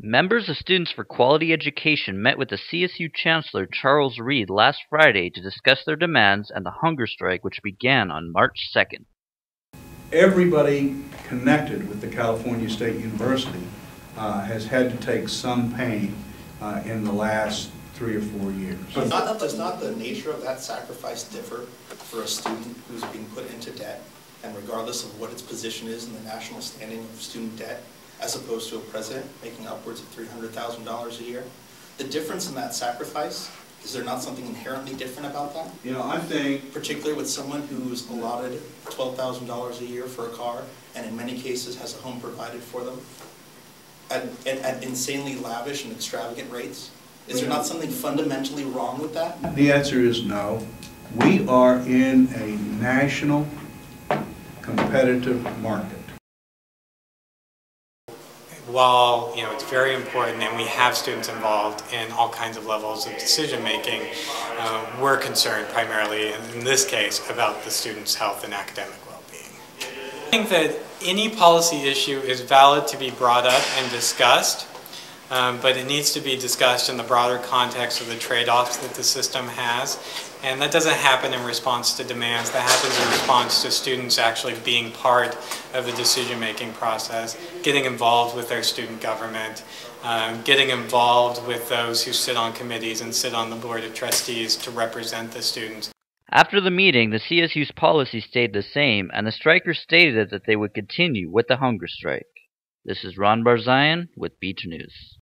Members of Students for Quality Education met with the CSU Chancellor Charles Reed last Friday to discuss their demands and the hunger strike which began on March 2nd. Everybody connected with the California State University has had to take some pain in the last 3 or 4 years. Does not the nature of that sacrifice differ for a student who's being put into debt, and regardless of what its position is in the national standing of student debt, as opposed to a president making upwards of $300,000 a year? The difference in that sacrifice, is there not something inherently different about that? You know, I think... Particularly with someone who's allotted $12,000 a year for a car, and in many cases has a home provided for them, at insanely lavish and extravagant rates? Is there not something fundamentally wrong with that? The answer is no. We are in a national competitive market. While it's very important and we have students involved in all kinds of levels of decision making, we're concerned primarily in this case about the students' health and academic well-being. I think that any policy issue is valid to be brought up and discussed, but it needs to be discussed in the broader context of the trade-offs that the system has. And that doesn't happen in response to demands. That happens in response to students actually being part of the decision-making process, getting involved with their student government, getting involved with those who sit on committees and sit on the board of trustees to represent the students. After the meeting, the CSU's policy stayed the same, and the strikers stated that they would continue with the hunger strike. This is Ron Barzayan with Beach News.